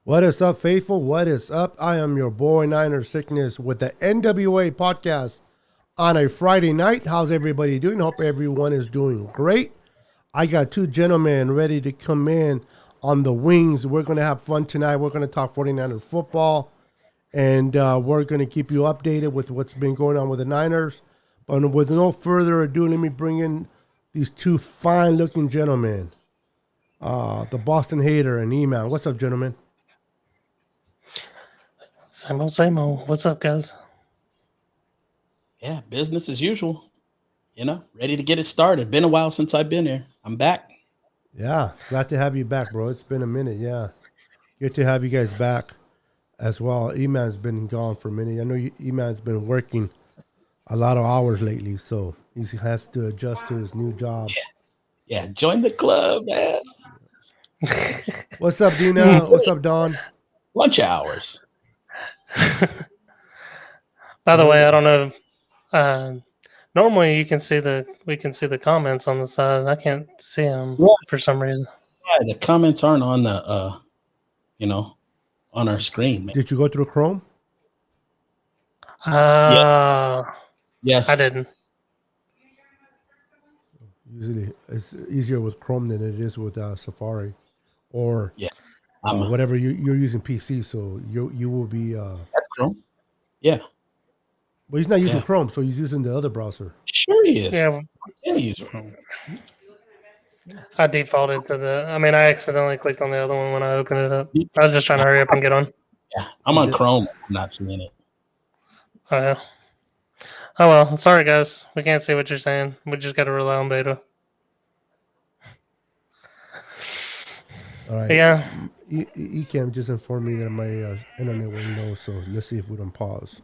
What is up, faithful? What is up? I am your boy Niner Sickness with the N.W.A podcast on a Friday night. How's everybody doing? Hope everyone is doing great. I got two gentlemen ready to come in on the wings. We're going to have fun tonight. We're going to talk 49ers football, and we're going to keep you updated with what's been going on with the Niners. But with no further ado, let me bring in these two fine-looking gentlemen, the Boston Hater and E-Man. What's up, gentlemen? Same old, same old. What's up, guys? Yeah, business as usual. Ready to get it started. Been a while since I've been here. I'm back. Yeah, glad to have you back, bro. It's been a minute. Yeah, good to have you guys back as well. E-Man's been gone for a minute. I know E-Man's been working a lot of hours lately, so he has to adjust to his new job. Yeah, join the club, man. What's up, Dina? What's up, Don? Lunch hours. By the way, I don't know. Normally, we can see the comments on the side. I can't see them Yeah, for some reason. yeah, the comments aren't on the on our screen, man. Did you go through Chrome? Uh, I Yes. didn't. Usually, it's easier with Chrome than it is with Safari or Yeah. I'm whatever you're using PC. So you will be. that's Chrome. Yeah. Well, he's not using Yeah. Chrome, so he's using the other browser. Sure he is. Yeah, Can use Chrome. I defaulted to the. I mean, I accidentally clicked on the other one when I opened it up. I was just trying to hurry up and get on. Yeah. I'm on Chrome. I'm not seeing it. Oh yeah. Oh well. Sorry, guys. We can't see what you're saying. We just got to rely on beta. All right. But yeah. Ecam just informed me that my internet went low, so let's see if we don't pause.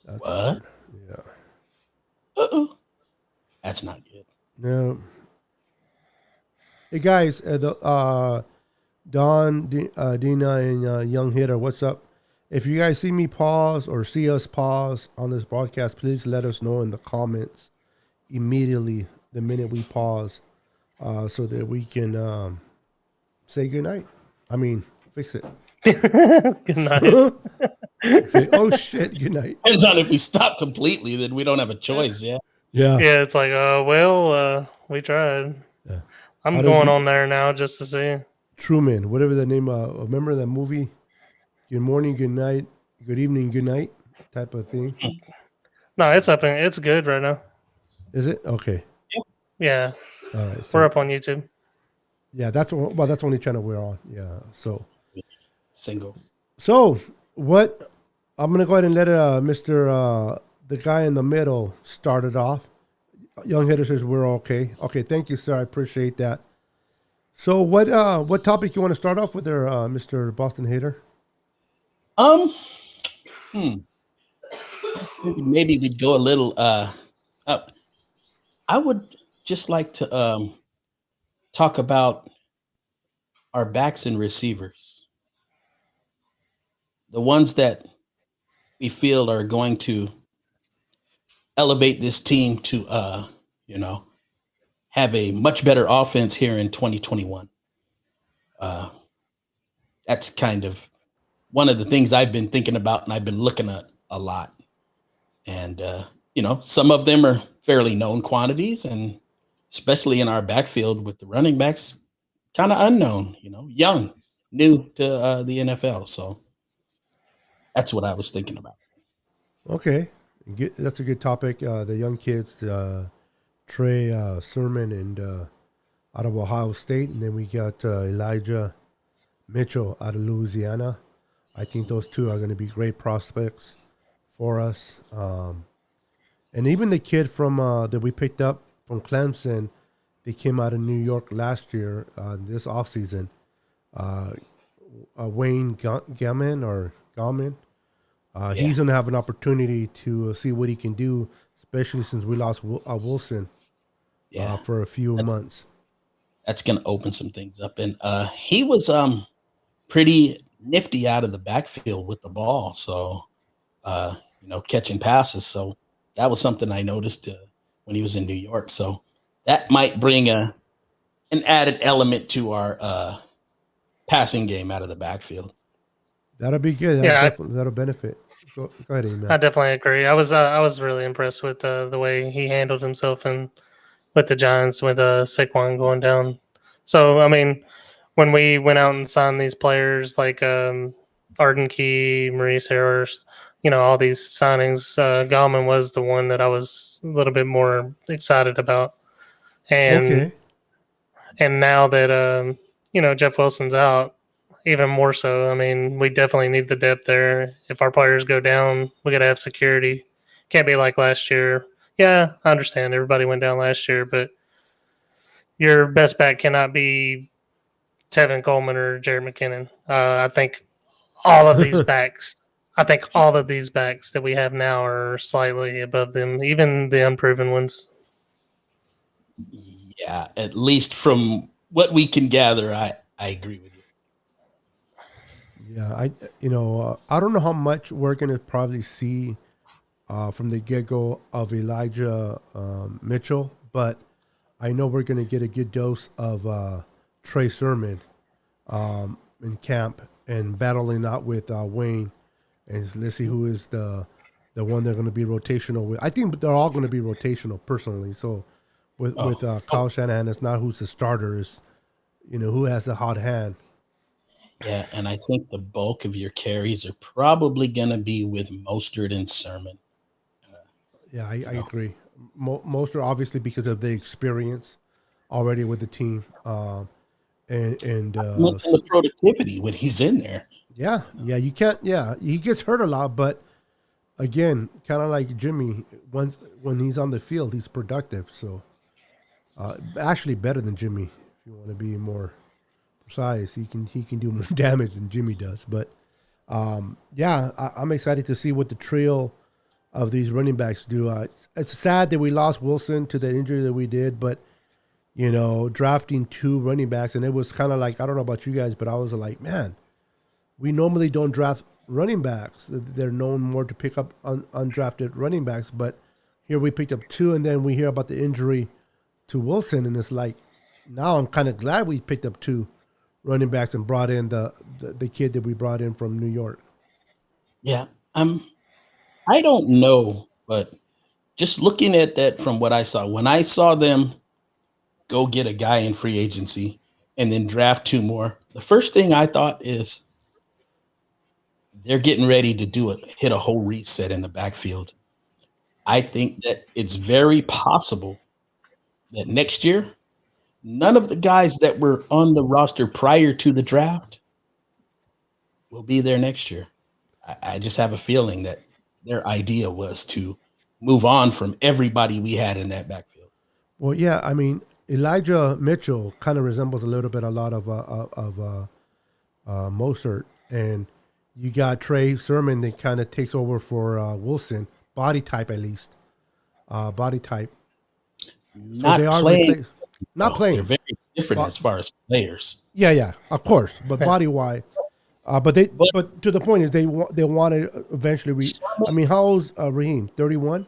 That's What? weird. Yeah. Uh-oh. That's not good. No. Hey guys, Don, Dina, and Young Hitter, what's up? If you guys see me pause or see us pause on this broadcast, please let us know in the comments immediately the minute we pause, so that we can say goodnight. I mean, fix it. Good night. Say, oh shit, good night. Depends on if we stop completely, then we don't have a choice. Yeah. Yeah. Yeah, it's like, we tried. Yeah. I'm How do going you- on there now just to see. Truman, whatever the name. Remember that movie? Good morning, good night, good evening, good night, type of thing. No, it's up and it's good right now. Is it okay? Yeah, All right. we're up on YouTube. Yeah, that's the only channel we're on. Yeah. Single. So what? I'm gonna go ahead and let Mr. The guy in the middle start it off. Young Hitter says we're okay. Okay, thank you, sir. I appreciate that. So what topic you want to start off with there, Mr. Boston Hater? Maybe we'd go a little up. I would just like to talk about our backs and receivers. The ones that we feel are going to elevate this team to have a much better offense here in 2021. That's kind of one of the things I've been thinking about and I've been looking at a lot. And some of them are fairly known quantities, and especially in our backfield with the running backs, kind of unknown, young, new to the NFL. So that's what I was thinking about. Okay, that's a good topic. The young kids, Trey Sermon, and out of Ohio State, and then we got Elijah Mitchell out of Louisiana. I think those two are going to be great prospects for us. And even the kid from that we picked up from Clemson, they came out of New York last year, this offseason. Wayne Gallman. He's going to have an opportunity to see what he can do, especially since we lost Wilson for a few months. That's going to open some things up. And he was pretty nifty out of the backfield with the ball. So, catching passes. So that was something I noticed when he was in New York. So that might bring an added element to our passing game out of the backfield. That'll be good. That'll benefit. Go ahead, Amen. I definitely agree. I was really impressed with the way he handled himself and with the Giants with Saquon going down. So I mean, when we went out and signed these players like Arden Key, Maurice Harris, all these signings, Gallman was the one that I was a little bit more excited about. And now that Jeff Wilson's out, even more so. I mean, we definitely need the depth there. If our players go down, we got to have security. Can't be like last year. Yeah, I understand everybody went down last year, but your best back cannot be Tevin Coleman or Jared McKinnon. I think all of these backs. I think all of these backs that we have now are slightly above them, even the unproven ones. Yeah, at least from what we can gather, I agree with you. Yeah, I don't know how much we're gonna probably see from the get-go of Elijah Mitchell, but I know we're gonna get a good dose of Trey Sermon in camp and battling out with Wayne, and let's see who is the one they're going to be rotational with. I think they're all going to be rotational personally. So with Kyle Shanahan, it's not who's the starter, is who has the hot hand. Yeah, and I think the bulk of your carries are probably going to be with Mostert and Sermon. Yeah, I agree. Mostert, obviously, because of the experience already with the team. And the productivity when he's in there. Yeah, you can't. Yeah, he gets hurt a lot, but again, kind of like Jimmy, when he's on the field, he's productive. So, actually, better than Jimmy. If you want to be more precise, he can do more damage than Jimmy does. But yeah, I'm excited to see what the trio of these running backs do. It's sad that we lost Wilson to the injury that we did, but drafting 2 running backs, and it was kind of like, I don't know about you guys, but I was like, man, we normally don't draft running backs. They're known more to pick up undrafted running backs, but here we picked up 2, and then we hear about the injury to Wilson, and it's like, now I'm kind of glad we picked up 2 running backs and brought in the kid that we brought in from New York. Yeah, I don't know, but just looking at that from what I saw, when I saw them go get a guy in free agency and then draft 2 more, the first thing I thought is they're getting ready to hit a whole reset in the backfield. I think that it's very possible that next year, none of the guys that were on the roster prior to the draft will be there next year. I just have a feeling that their idea was to move on from everybody we had in that backfield. Well, yeah, I mean, Elijah Mitchell kind of resembles a lot of Mostert, and you got Trey Sermon that kind of takes over for Wilson, body type at least, body type. Not so they are playing. Not playing. They're very different as far as players. Yeah, of course, but body wise. But to the point is they wanted eventually. I mean, how old's Raheem? 31.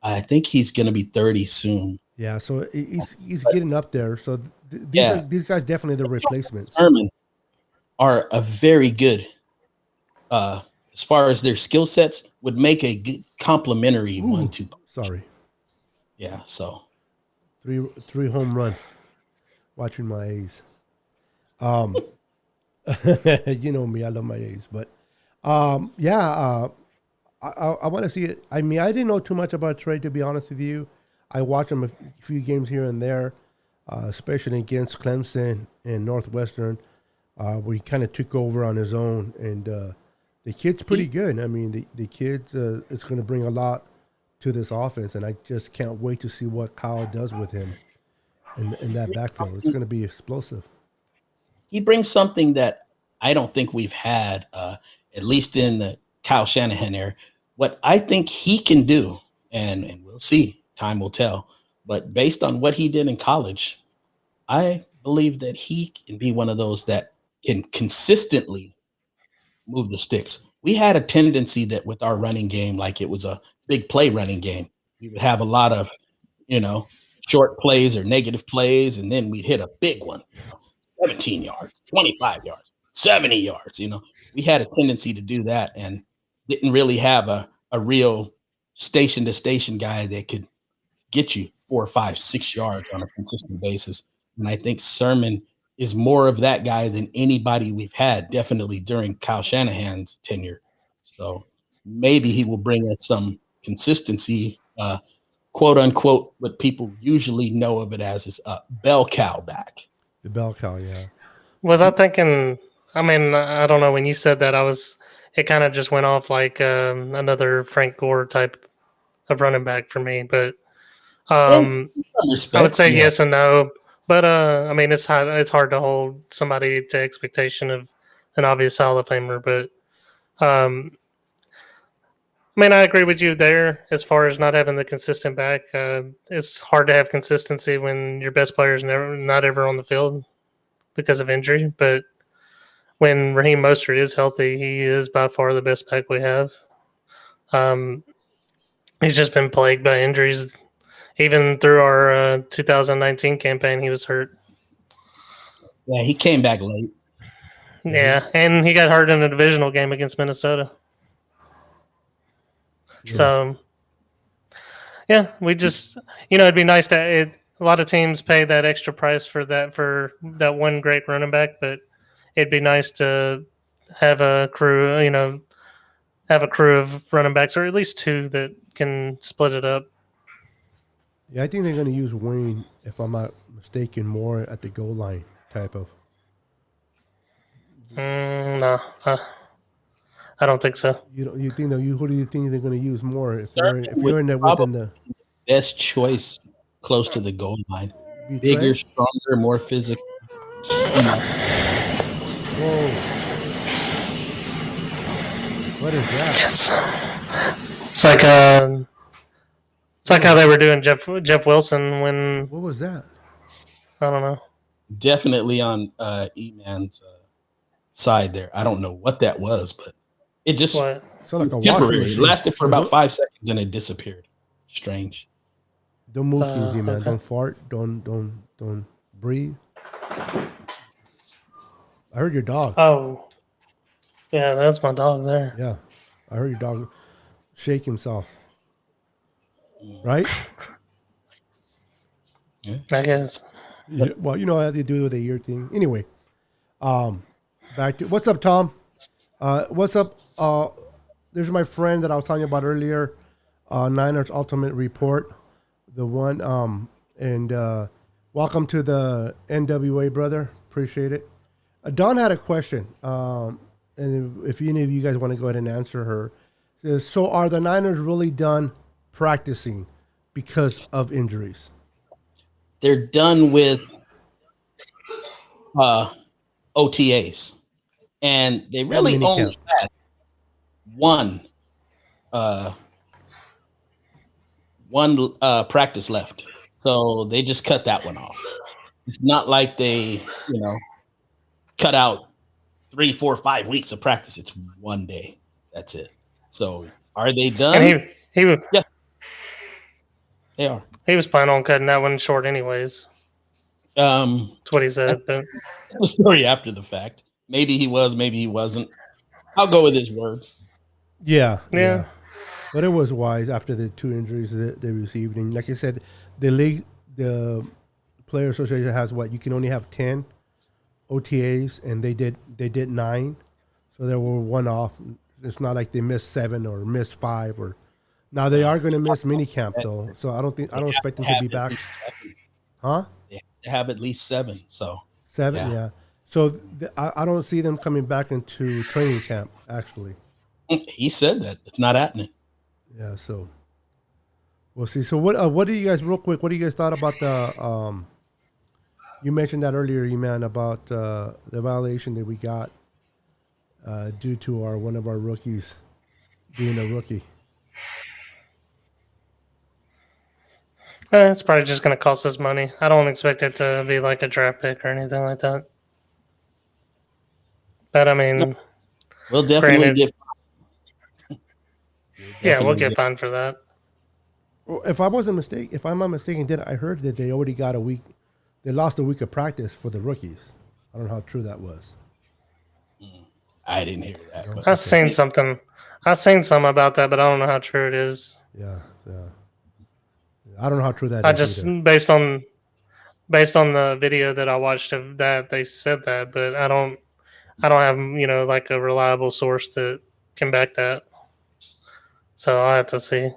I think he's going to be 30 soon. Yeah, so he's getting up there. So these guys definitely the replacements. Sermon are a very good, as far as their skill sets, would make a good complementary 1-2. Sorry. Yeah, so 3 home run. Watching my A's. You know me, I love my A's, but I want to see it. I mean, I didn't know too much about Trey, to be honest with you. I watched him a few games here and there, especially against Clemson and Northwestern, where he kind of took over on his own. And the kid's pretty good. I mean, the kid's is going to bring a lot to this offense, and I just can't wait to see what Kyle does with him in that backfield. It's going to be explosive. He brings something that I don't think we've had, at least in the Kyle Shanahan era. What I think he can do, and we'll see, time will tell, but based on what he did in college, I believe that he can be one of those that can consistently move the sticks. We had a tendency that with our running game, like it was a big play running game, we would have a lot of, short plays or negative plays, and then we'd hit a big one. 17 yards, 25 yards, 70 yards. We had a tendency to do that and didn't really have a real station to station guy that could get you 4, 5, 6 yards on a consistent basis. And I think Sermon is more of that guy than anybody we've had, definitely during Kyle Shanahan's tenure. So maybe he will bring us some consistency, quote unquote, what people usually know of it as is a bell cow back. The bell cow, yeah. Was I thinking? I mean, I don't know. When you said that, it kind of just went off like another Frank Gore type of running back for me. But In some I would respects, say yeah. yes and no. But I mean, it's hard to hold somebody to expectation of an obvious Hall of Famer. But I mean, I agree with you there as far as not having the consistent back. It's hard to have consistency when your best player is not ever on the field because of injury. But when Raheem Mostert is healthy, he is by far the best back we have. He's just been plagued by injuries. Even through our 2019 campaign, he was hurt. Yeah, he came back late. Yeah, and he got hurt in a divisional game against Minnesota. Yeah. So, yeah, we just, it'd be nice to. A lot of teams pay that extra price for that one great running back, but it'd be nice to have a crew, of running backs, or at least two that can split it up. Yeah, I think they're going to use Wayne, if I'm not mistaken, more at the goal line type of. No, I don't think so. You think that who do you think they're going to use more if Sermon you're in there within the best choice close to the goal line. be Bigger, Trent? stronger, more physical. Whoa! What is that? It's like how they were doing Jeff Wilson when What was that? I don't know. Definitely on E-Man's side there. I don't know what that was, but it just What? Sound like a washing temporary. It machine. lasted for about 5 seconds and it disappeared. Strange. Don't move things, man. Okay. Don't fart. Don't breathe. I heard your dog. Oh, yeah, that's my dog there. Yeah, I heard your dog shake himself. Right? I guess. Yeah, well, you know how they do with the ear thing. Anyway, back to what's up, Tom? What's up? There's my friend that I was talking about earlier. Niners Ultimate Report, the one. And welcome to the N.W.A, brother. Appreciate it. Dawn had a question, and if any of you guys want to go ahead and answer her, says, so are the Niners really done practicing because of injuries? They're done with OTAs, and they really mini only camp. had one practice left, so they just cut that one off. It's not like they, cut out 3, 4, 5 weeks of practice. It's one day. That's it. So are they done? And he was Yes, they are. he was planning on cutting that one short anyways. That's what he said. But The story after the fact. Maybe he was, maybe he wasn't. I'll go with his word. Yeah. Yeah. But it was wise after the 2 injuries that they received. And like I said, the Player Association has what? You can only have 10 OTAs, and they did 9. So they were one off. It's not like they missed 7 or missed 5 or. Now they are going to miss minicamp though, so I don't expect them to be back. Huh? They have at least 7. So 7, yeah. So I don't see them coming back into training camp. Actually, he said that it's not happening. yeah. So we'll see. So what do you guys, real quick? What do you guys thought about the? You mentioned that earlier, E-Man, about the violation that we got due to one of our rookies being a rookie. it's probably just going to cost us money. I don't expect it to be like a draft pick or anything like that. But I mean, We'll definitely get. we'll get fined for that. Well, if I'm not mistaken, I heard that they already got a week. They lost a week of practice for the rookies. I don't know how true that was. I didn't hear that. No? But I've Okay. seen something. I've seen some about that, but I don't know how true it is. Yeah, yeah. I don't know how true that I is just either. based on the video that I watched of that, they said that, but I don't have like a reliable source that can back that. So I have to see.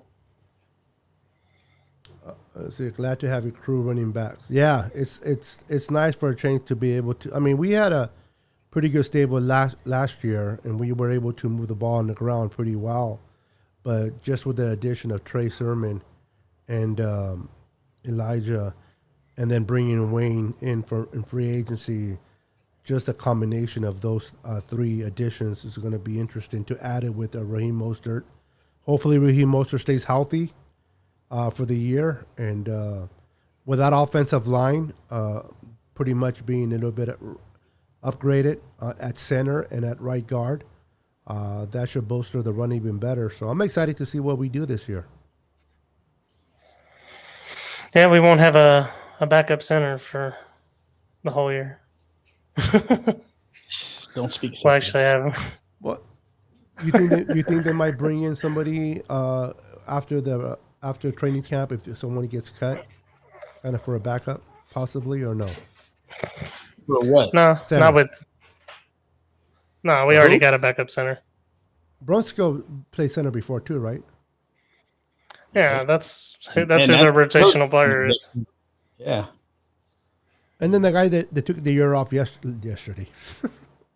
So you're glad to have your crew running backs. Yeah, it's nice for a change to be able to. I mean, we had a pretty good stable last year, and we were able to move the ball on the ground pretty well. But just with the addition of Trey Sermon and Elijah, and then bringing Wayne in free agency, just a combination of those three additions is going to be interesting to add it with Raheem Mostert. Hopefully, Raheem Mostert stays healthy for the year, and with that offensive line pretty much being a little bit upgraded at center and at right guard, that should bolster the run even better. So I'm excited to see what we do this year. Yeah, we won't have a backup center for the whole year. don't speak so We'll actually fast. have. What you think they might bring in somebody after training camp if someone gets cut, kind of for a backup, possibly, or no? For what? No, Center. not with. No, we For already who? got a backup center. Bronsko played center before too, right? Yeah, Yes. that's And who their rotational player is. Yeah. And then the guy that took the year off yesterday,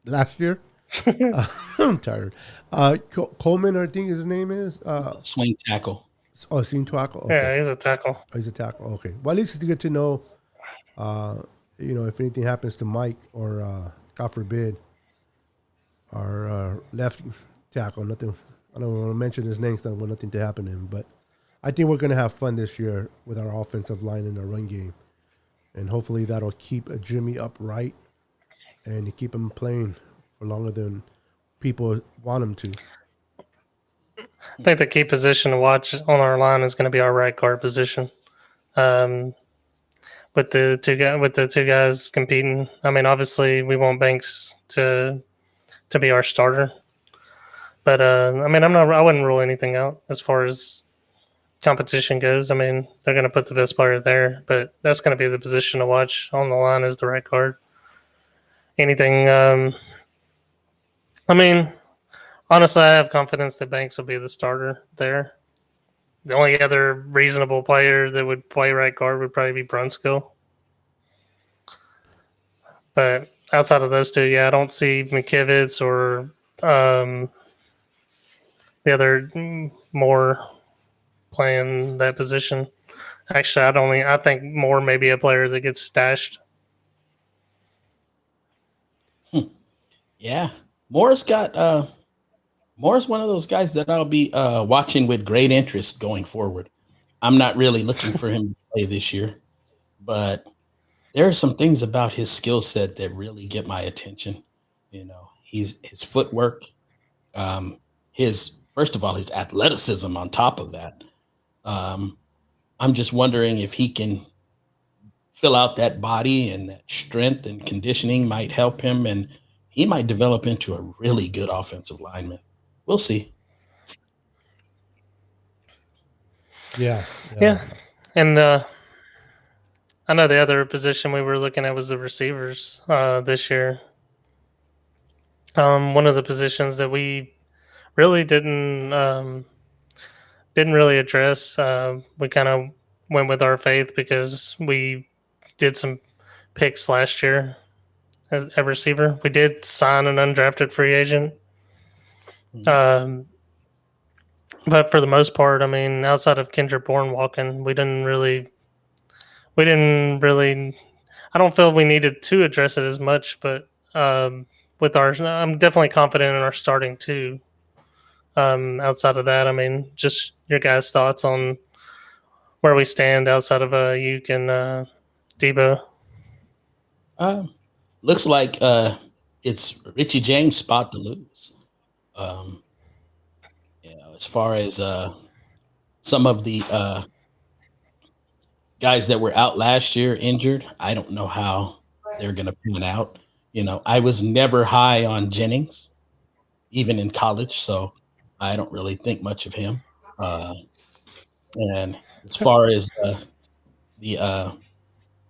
last year. I'm tired. Coleman, I think his name is. Swing tackle. Seam tackle. Okay. Yeah, he's a tackle. He's a tackle. Okay. Well, at least it's good to know. If anything happens to Mike or God forbid, our left tackle, nothing. I don't want to mention his name, so I don't want nothing to happen to him. But I think we're going to have fun this year with our offensive line and our run game, and hopefully that'll keep Jimmy upright and keep him playing for longer than people want him to. I think the key position to watch on our line is going to be our right guard position. With the two guys competing, I mean, obviously we want Banks to be our starter, but I mean, I wouldn't rule anything out as far as competition goes. I mean, they're going to put the best player there, but that's going to be the position to watch on the line is the right guard. Anything, I mean, honestly, I have confidence that Banks will be the starter there. The only other reasonable player that would play right guard would probably be Brunskill. But outside of those two, yeah, I don't see McKivitz or the other more playing that position. Actually, I think more maybe a player that gets stashed. Yeah. Moore's got Moore's one of those guys that I'll be watching with great interest going forward. I'm not really looking for him to play this year, but there are some things about his skill set that really get my attention. His footwork, his first of all, his athleticism on top of that. I'm just wondering if he can fill out that body, and that strength and conditioning might help him, and he might develop into a really good offensive lineman. We'll see. Yeah. Yeah. And I know the other position we were looking at was the receivers this year. One of the positions that we really didn't really address. We kind of went with our faith because we did some picks last year as a receiver. We did sign an undrafted free agent. But for the most part, I mean, outside of Kendrick Bourne walking, we didn't really. I don't feel we needed to address it as much, but with I'm definitely confident in our starting two. Outside of that, I mean, just your guys' thoughts on where we stand outside of Uke and Debo. Looks like it's Richie James' spot to lose. As far as some of the guys that were out last year injured, I don't know how they're going to pan out. I was never high on Jennings, even in college, so I don't really think much of him. And as far as the uh,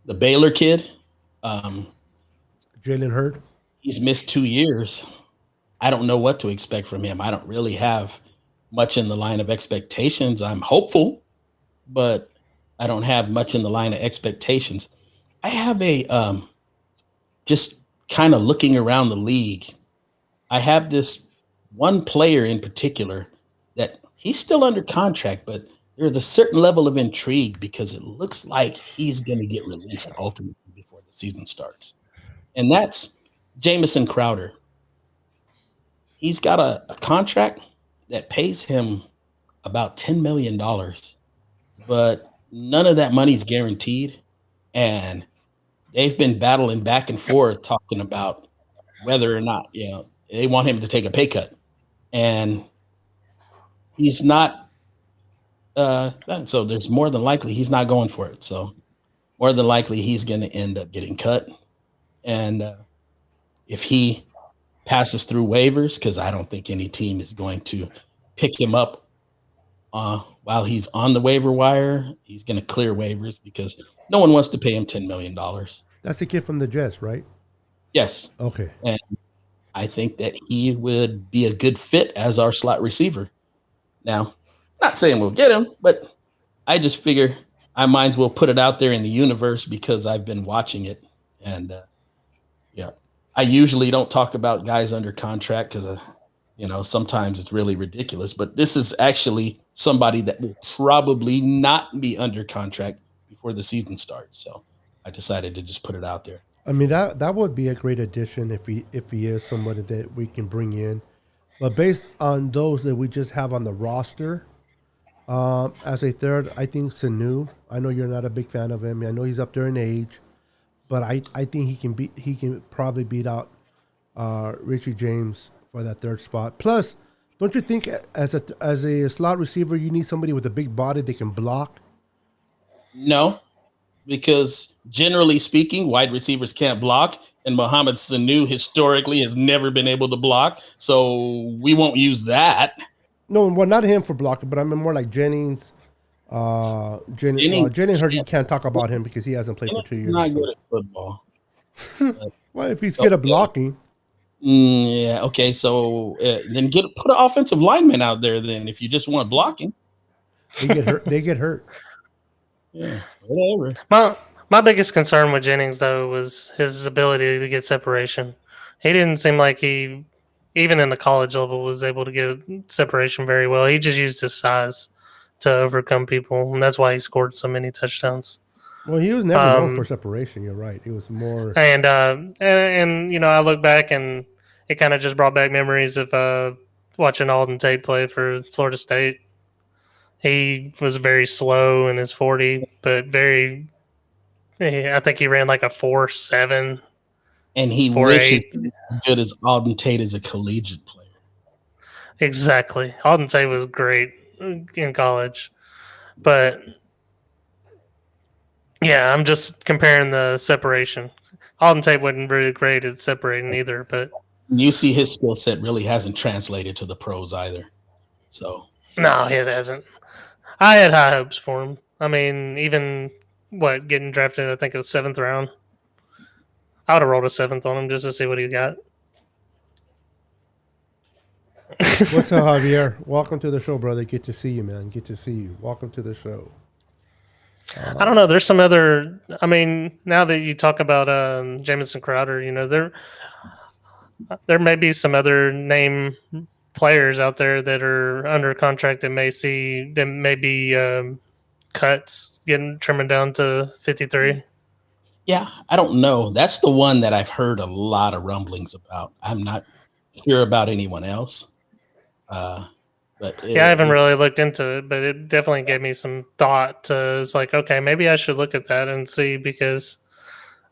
the Baylor kid, um, Jalen Hurd. he's missed 2 years. I don't know what to expect from him. I don't really have much in the line of expectations. I'm hopeful, but I don't have much in the line of expectations. I have a just kind of looking around the league. I have this one player in particular that he's still under contract, but there's a certain level of intrigue because it looks like he's going to get released ultimately before the season starts. And that's Jamison Crowder. He's got a contract that pays him about $10 million, but none of that money is guaranteed. And they've been battling back and forth talking about whether or not, they want him to take a pay cut. And he's not, so there's more than likely he's not going for it. So more than likely he's going to end up getting cut. And if he passes through waivers, because I don't think any team is going to pick him up while he's on the waiver wire, he's going to clear waivers because no one wants to pay him $10 million. That's the kid from the Jets, right? Yes. Okay. And I think that he would be a good fit as our slot receiver. Now, not saying we'll get him, but I just figure I might as well put it out there in the universe because I've been watching it. And, I usually don't talk about guys under contract because, sometimes it's really ridiculous. But this is actually somebody that will probably not be under contract before the season starts. So I decided to just put it out there. I mean that would be a great addition if he is somebody that we can bring in. But based on those that we just have on the roster, as a third, I think Sanu. I know you're not a big fan of him. I know he's up there in age, but I think he can probably beat out Richie James for that third spot. Plus, don't you think as a slot receiver you need somebody with a big body that can block? No, because generally speaking, wide receivers can't block, and Mohamed Sanu historically has never been able to block, so we won't use that. No, well, not him for blocking, but I mean more like Jennings. Jennings Hurd, you can't talk about him because he hasn't played for 2 years. Not good at football. Well, if he's good at blocking. Yeah. Okay. So then put an offensive lineman out there. Then, if you just want blocking, they get hurt. They get hurt. Yeah. Whatever. My biggest concern with Jennings though was his ability to get separation. He didn't seem like he, even in the college level, was able to get separation very well. He just used his size to overcome people, and that's why he scored so many touchdowns. Well, he was never known for separation. You're right. It was more. And I look back and it kind of just brought back memories of watching Alden Tate play for Florida State. He was very slow in his 40, but I think he ran like a 4.7. And he 4.8. wishes he was as good as Alden Tate as a collegiate player. Exactly. Alden Tate was great in college, but yeah, I'm just comparing the separation. Alden Tate wasn't really great at separating either, but you see his skill set really hasn't translated to the pros either. So no, it hasn't. I had high hopes for him. I mean, even getting drafted, I think it was 7th round. I would have rolled a 7th on him just to see what he got. What's up, Javier? Welcome to the show, brother. Good to see you, man. Good to see you. Welcome to the show. I don't know. There's some other. I mean, now that you talk about Jamison Crowder, there may be some other name players out there that are under contract that may be cuts trimming down to 53. Yeah, I don't know. That's the one that I've heard a lot of rumblings about. I'm not sure about anyone else. But I haven't really looked into it, but it definitely gave me some thought. It's like, okay, maybe I should look at that and see, because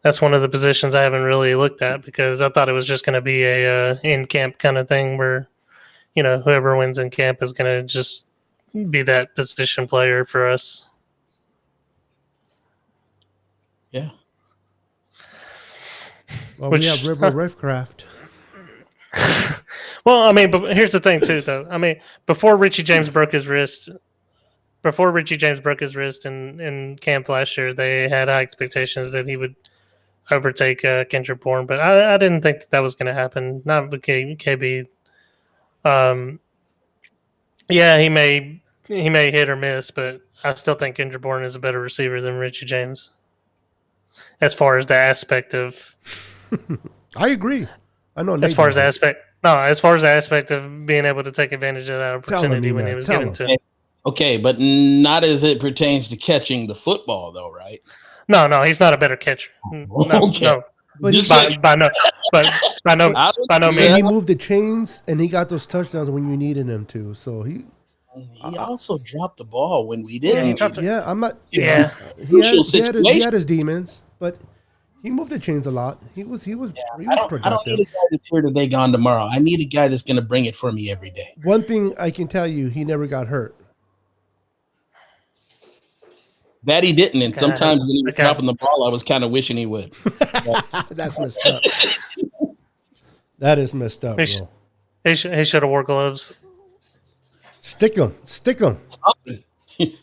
that's one of the positions I haven't really looked at, because I thought it was just going to be a in-camp kind of thing where, whoever wins in camp is going to just be that position player for us. Yeah. Well, Which, we have River Riffcraft. well, I mean, but here's the thing too, though. I mean, before Richie James broke his wrist in camp last year, they had high expectations that he would overtake Kendrick Bourne, but I didn't think that was going to happen. Not with KB. Yeah, he may hit or miss, but I still think Kendrick Bourne is a better receiver than Richie James, as far as the aspect of. I agree. I know. As far as the aspect of being able to take advantage of that opportunity when he was given to him. Okay, but not as it pertains to catching the football, though, right? No, he's not a better catcher. No. But by no means. He moved the chains and he got those touchdowns when you needed him to. So he also dropped the ball when we didn't. Yeah, he dropped it. Yeah, I'm not. Yeah, he had his demons, but he moved the chains a lot. He was productive. I don't need a guy that's here today, gone tomorrow. I need a guy that's going to bring it for me every day. One thing I can tell you, he never got hurt. That he didn't, and sometimes when he was dropping the ball, I was kind of wishing he would. That's messed up. That is messed up, bro. He should have wore gloves. Stick him.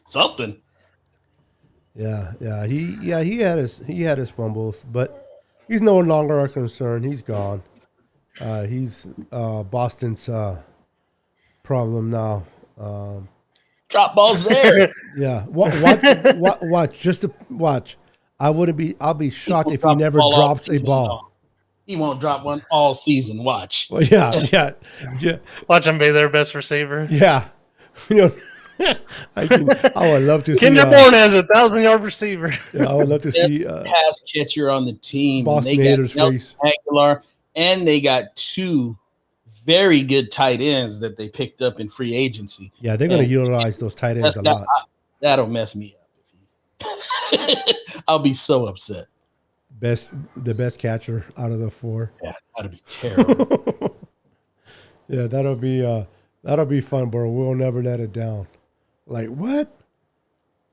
Something. Yeah. He had his fumbles, but he's no longer our concern. He's gone. He's Boston's problem now. Drop balls there. Yeah. Watch. Just to watch. I'll be shocked if he never drops a ball. He won't drop one all season. Watch. Well, yeah. Watch him be their best receiver. Yeah. I would love to see. Kendrick Bourne has a 1,000-yard receiver. Yeah, I would love to see pass catcher on the team. Boston Haters face. Aguilar, and they got two very good tight ends that they picked up in free agency. Yeah, they're going to utilize those tight ends a lot. That'll mess me up. I'll be so upset. The best catcher out of the four. Yeah, that'll be terrible. Yeah, that'll be fun, bro. We'll never let it down. Like, what?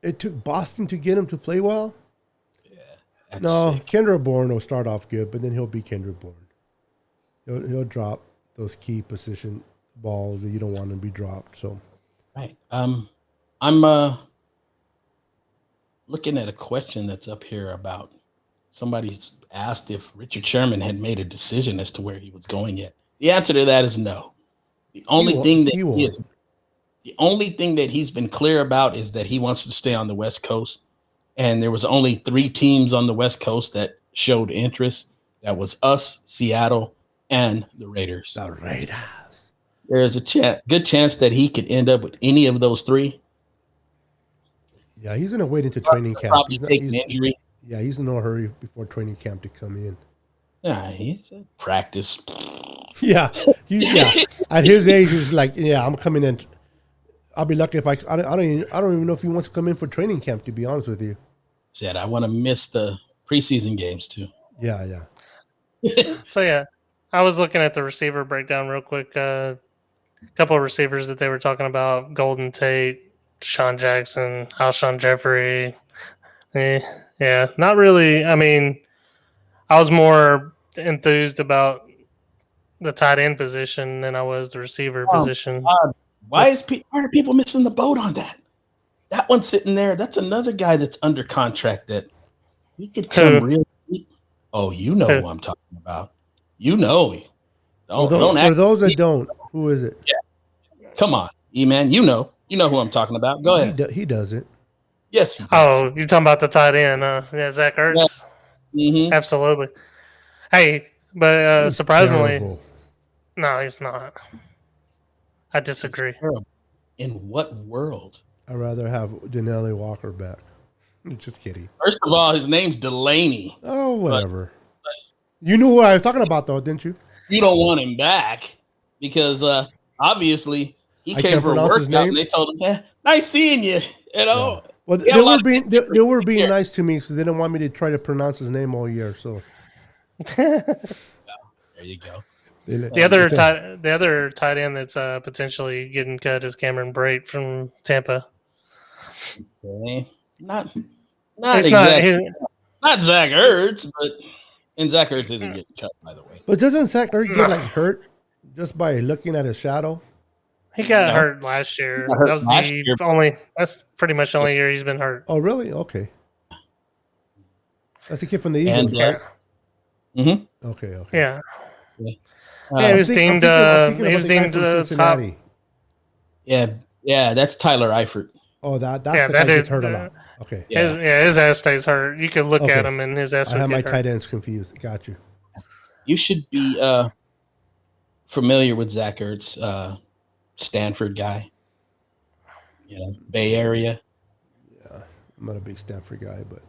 It took Boston to get him to play well? Yeah. No, sick. Kendrick Bourne will start off good, but then he'll be Kendrick Bourne. He'll drop those key position balls that you don't want to be dropped. So, right. I'm looking at a question that's up here about somebody's asked if Richard Sherman had made a decision as to where he was going yet. The answer to that is no. The only thing that he's been clear about is that he wants to stay on the West Coast. And there was only 3 teams on the West Coast that showed interest. That was us, Seattle, and the Raiders. The Raiders. There's a good chance that he could end up with any of those 3. Yeah, he's going to wait until training camp. Probably take an injury. Yeah, he's in no hurry before training camp to come in. Yeah, he's a practice. Yeah. At his age, he's like, yeah, I'm coming in. I'll be lucky if I don't even know if he wants to come in for training camp, to be honest with you. Said I want to miss the preseason games too. Yeah. So yeah, I was looking at the receiver breakdown real quick. A couple of receivers that they were talking about: Golden Tate, Deshaun Jackson, Alshon Jeffrey. Yeah, not really. I mean, I was more enthused about the tight end position than I was the receiver position. Why are people missing the boat on that? That one's sitting there. That's another guy that's under contract that he could come real deep. Oh, you know who I'm talking about. You know. For those that don't, who is it? Yeah. Come on, E-Man. You know who I'm talking about. Go ahead. He does it. Yes, he does. Oh, you're talking about the tight end. Yeah, Zach Ertz. Yeah. Mm-hmm. Absolutely. Hey, but surprisingly, terrible. No, he's not. I disagree. In what world? I'd rather have Denelli Walker back. Just kidding. First of all, his name's Delaney. Oh, whatever. You knew who I was talking about, though, didn't you? You don't want him back because obviously he came for a workout and they told him, "Yeah, nice seeing you." You know. Yeah. Well, they were being nice to me because they didn't want me to try to pronounce his name all year. So there you go. The other tight end that's potentially getting cut is Cameron Brate from Tampa. Okay. Not Zach Ertz, but And Zach Ertz isn't getting cut, by the way. But doesn't Zach Ertz get like hurt just by looking at his shadow? He got No. hurt last year. Got hurt That was last the year. only. That's pretty much the only year he's been hurt. Oh, really? Okay. That's the kid from the Eagles, And, right? Mm-hmm. Okay. Okay. Yeah. Yeah, Yeah, he was deemed. I'm thinking He about was the guy deemed from top. Cincinnati. yeah, that's Tyler Eifert. Oh, that's Yeah, the that guy that gets is- hurt a lot. Okay. Yeah. His ass stays hurt. You could look Okay. at him and his ass I would have my get hurt. tight ends confused. Got you. You should be familiar with Zach Ertz, Stanford guy. You know, Bay Area. Yeah. I'm not a big Stanford guy, but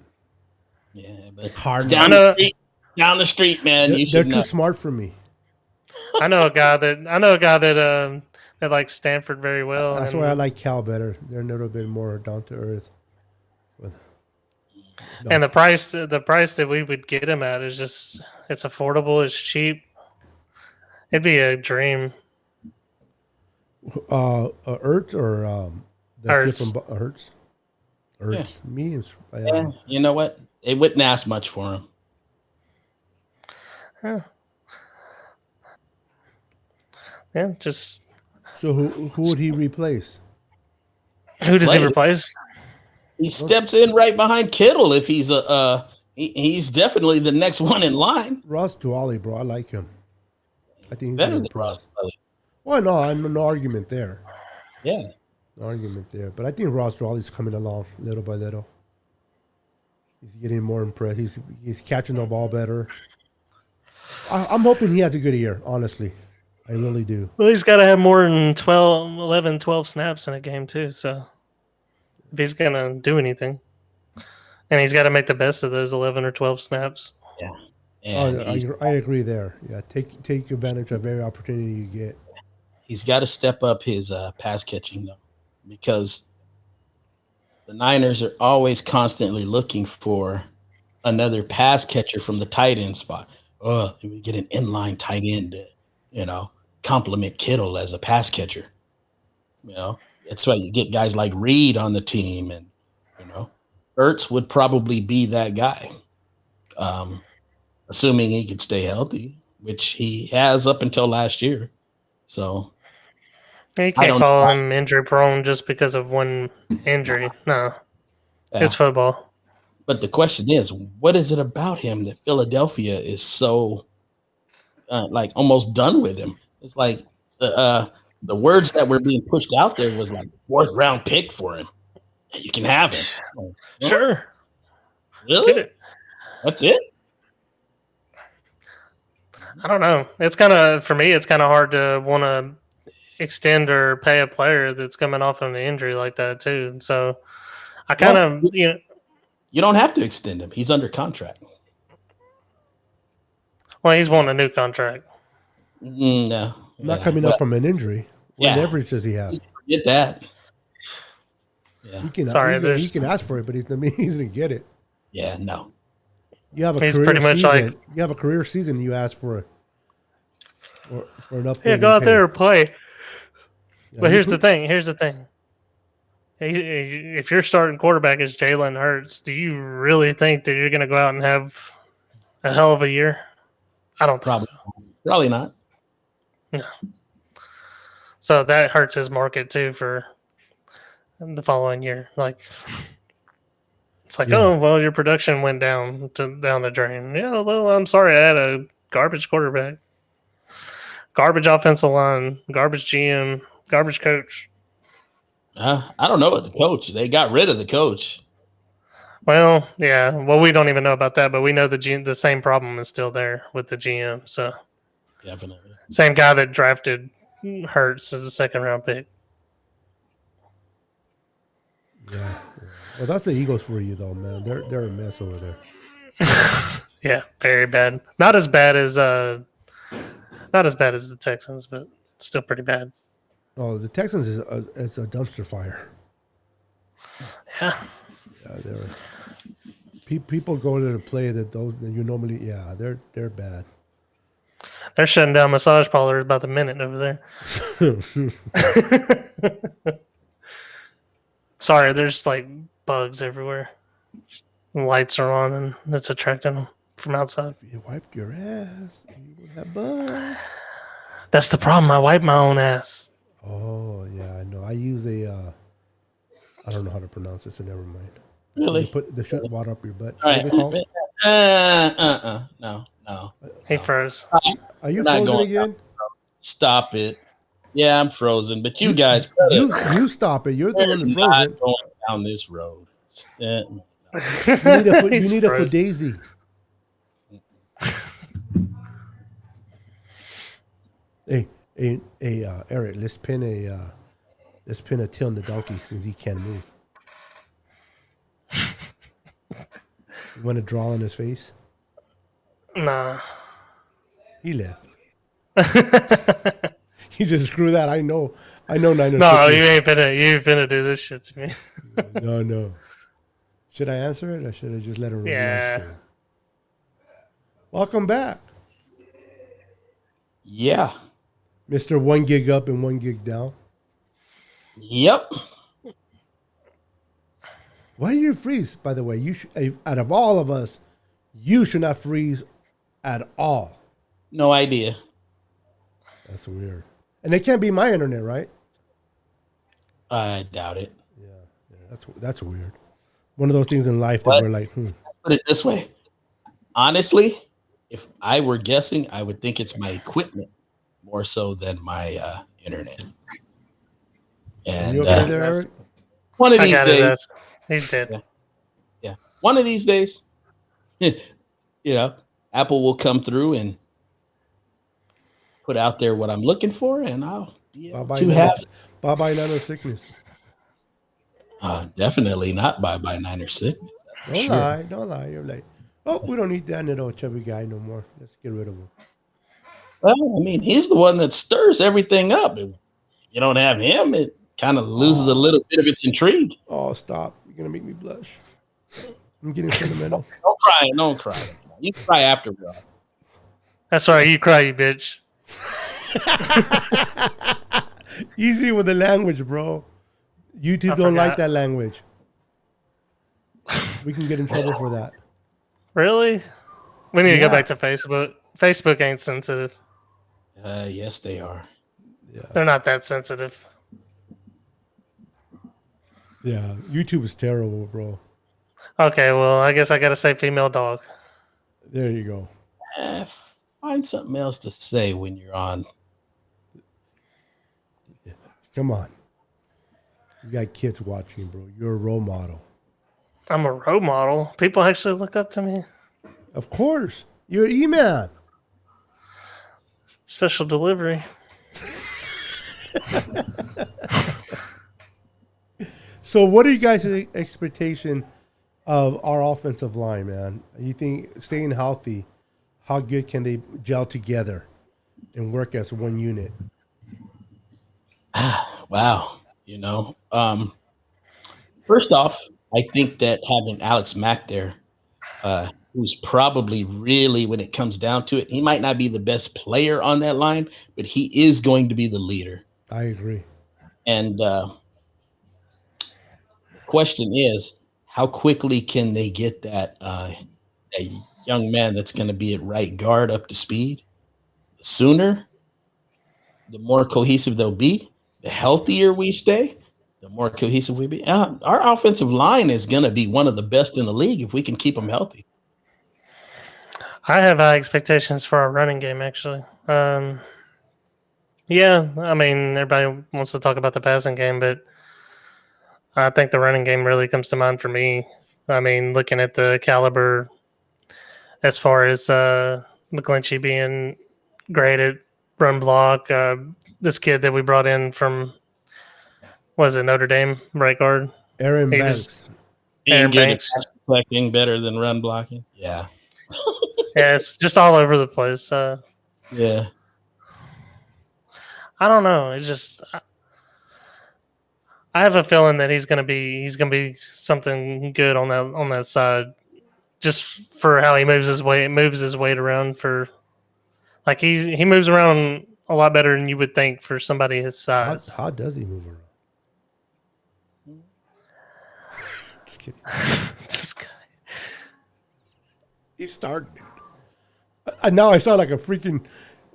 Yeah, but Hard it's down the street, man. they're You should too know. smart for me. I know a guy that likes Stanford very well. That's and, why I like Cal better. They're a little bit more down to earth. But, no. And the price that we would get him at is just it's affordable, it's cheap. It'd be a dream. Ertz or the kid Ertz. from Ertz? Ertz. Memes. Yeah, you know what? They wouldn't ask much for him. Yeah, just So who would he replace? who does he Play. replace? He steps in right behind Kittle if he's he's definitely the next one in line. Ross Dwally, bro. I like him. I think he's Better gonna than improve. Ross Dwelly. Well, no, I'm no argument there. Yeah. No argument there. But I think Ross Dwally's coming along little by little. He's getting more impressed. He's catching the ball better. I'm hoping he has a good year, honestly. I really do. Well, he's got to have more than 12 snaps in a game too. So if he's gonna do anything, and he's got to make the best of those 11 or 12 snaps. Yeah. And I agree there. Yeah, take advantage of every opportunity you get. he's got to step up his pass catching though, because the Niners are always constantly looking for another pass catcher from the tight end spot. Oh, we get an inline tight end to, complement Kittle as a pass catcher. That's why you get guys like Reed on the team, and Ertz would probably be that guy, assuming he could stay healthy, which he has up until last year. So You can't call him injury prone just because of one injury. No, it's football. But the question is, what is it about him that Philadelphia is so like almost done with him? It's like the words that were being pushed out there was like 4th round pick for him. You can have him. Like, Sure. Really? Get it. That's it? I don't know. It's kind of, for me, it's kind of hard to want to extend or pay a player that's coming off of an injury like that too. So I kind of, you don't have to extend him. He's under contract. Well, he's wanting a new contract. No. Not coming up from an injury. What leverage does he have? Get that. Yeah. He can ask for it, but he's going to get it. Yeah, no. You have a career season. You have a career season. You ask for an upgrade. Yeah, go out there and play. Yeah, but here's the thing. If your starting quarterback is Jalen Hurts, do you really think that you're going to go out and have a hell of a year? I don't think so. Probably not. No. So that hurts his market too for the following year. Like, it's like, oh, well, your production went down the drain. Yeah, well, I'm sorry, I had a garbage quarterback, garbage offensive line, garbage GM, garbage coach. I don't know about the coach. They got rid of the coach. Well, yeah. Well, we don't even know about that, but we know the same problem is still there with the GM. So definitely same guy that drafted Hurts as a 2nd round pick. Yeah. Well, that's the Eagles for you, though, man. They're a mess over there. Yeah, very bad. Not as bad as the Texans, but still pretty bad. Oh, the Texans is a dumpster fire. Yeah. Yeah, people go to the play that those you normally. Yeah, they're bad. They're shutting down massage parlors by the minute over there. Sorry, there's like bugs everywhere. Lights are on and it's attracting them. from outside. If you wiped your ass, you would have bugs. That's the problem. I wipe my own ass. Oh yeah, I know. I use a. I don't know how to pronounce it, so never mind. Really? They shoot water up your butt. All What right. are they called? No. He froze. Are you We're not frozen going again? Stop it. Yeah, I'm frozen, but you You guys you stop it. You're the one that's not frozen. going down this road. You He's need a froze. Fudazi. Hey, Eric, let's pin a tail in the donkey since he can't move. You want to draw on his face? Nah. He left. He said, "Screw that. I know. Niner. No, Sickness." you ain't finna do this shit to me. No. Should I answer it or should I just let him? Yeah. Welcome back, Yeah. Mr. 1 gig up and 1 gig down. Yep. Why do you freeze? By the way, out of all of us, you should not freeze at all. No idea. That's weird. And it can't be my internet, right? I doubt it. Yeah, that's weird. One of those things in life that What? we're like, Put it this way. Honestly, if I were guessing, I would think it's my equipment more so than my internet. And you okay there, Eric? one of I these got his days, ass. He's dead. yeah, one of these days, Apple will come through and put out there what I'm looking for, and I'll be able to have. Bye-bye Niner sickness. Definitely not bye-bye Niner sickness. Don't lie. You're like, oh, we don't need that little chubby guy no more. Let's get rid of him. Well, I mean, he's the one that stirs everything up. If you don't have him, it kind of loses a little bit of its intrigue. Oh, stop. You're going to make me blush. I'm getting sentimental. Don't cry. You cry afterward. That's right. You cry, you bitch. Easy with the language, bro. YouTube don't like that language. We can get in trouble for that. Really? We need to go back to Facebook. Facebook ain't sensitive. Yes, they are. Yeah. They're not that sensitive. Yeah. YouTube is terrible, bro. Okay, well, I guess I gotta say female dog. There you go. Find something else to say when you're on. Come on. You got kids watching, bro. You're a role model. I'm a role model. People actually look up to me. Of course. You're an E-man. Special delivery. So what are you guys' expectation of our offensive line, man? You think staying healthy, how good can they gel together and work as one unit? Wow. First off, I think that having Alex Mack there, who's probably really, when it comes down to it, he might not be the best player on that line, but he is going to be the leader. I agree. And the question is, how quickly can they get that young man that's going to be at right guard up to speed? The sooner, the more cohesive they'll be. The healthier we stay, the more cohesive we be. Our offensive line is going to be one of the best in the league if we can keep them healthy. I have high expectations for our running game, actually. Yeah, I mean, everybody wants to talk about the passing game, but I think the running game really comes to mind for me. I mean, looking at the caliber as far as McGlinchey being great at run block, this kid that we brought in from, was it Notre Dame, right guard? Aaron Banks. Aaron Banks. Pass protecting better than run blocking. Yeah. Yeah, it's just all over the place. Yeah. I don't know. It's just I have a feeling that he's gonna be something good on that side, just for how he moves his weight around. For like he moves around a lot better than you would think for somebody his size. How does he move around? Just kidding. This guy. He started. Now I sound like a freaking.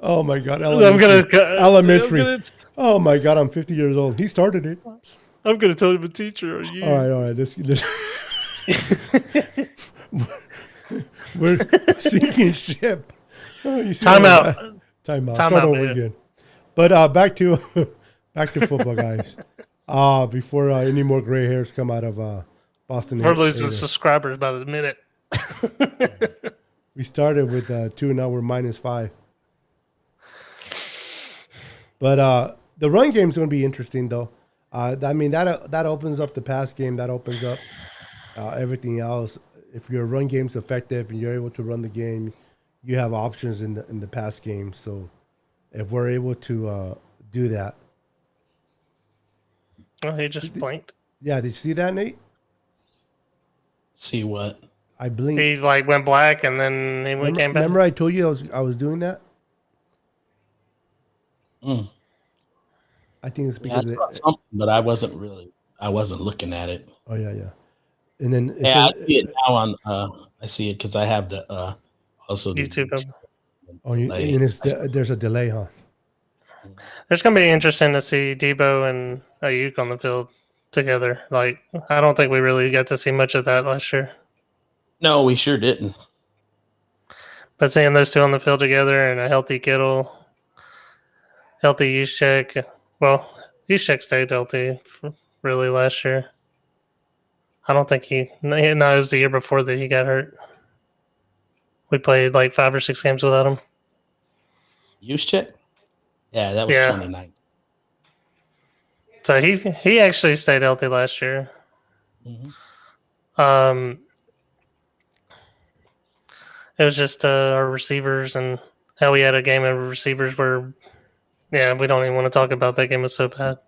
Oh my god, I'm elementary. Oh my god, I'm 50 years old. He started it. gonna tell him a teacher or you. All right. Let's we're sinking ship. Oh, you see Time that? out. Time out. Time Start out, over man. again. But back to football, guys. Before any more gray hairs come out of Boston. We're losing haters. subscribers by the minute. We started with 2, now we're -5. But the run game is going to be interesting, though. I mean that opens up the pass game. That opens up everything else. If your run game's effective and you're able to run the game, you have options in the pass game. So if we're able to do that, Oh, he just blinked. yeah. Did you see that, Nate? See what? I blinked. He like went black and then he came back. Remember, I told you I was doing that. Mm. I think it's Yeah, I because saw something, but I wasn't looking at it. oh yeah. And then Yeah, I see it now on. I see it because I have the also the YouTube. delay. and there's a delay, huh? It's gonna be interesting to see Debo and Ayuk on the field together. Like, I don't think we really got to see much of that last year. No, we sure didn't. But seeing those two on the field together and a healthy Kittle, healthy Juszczyk. Well, Juszczyk stayed healthy really last year. I don't think no, it was the year before that he got hurt. We played like 5 or 6 games without him. Juszczyk? Yeah, that was 29. So he actually stayed healthy last year. Mm-hmm. It was just our receivers and how we had a game of receivers where, yeah, we don't even want to talk about that game. It was so bad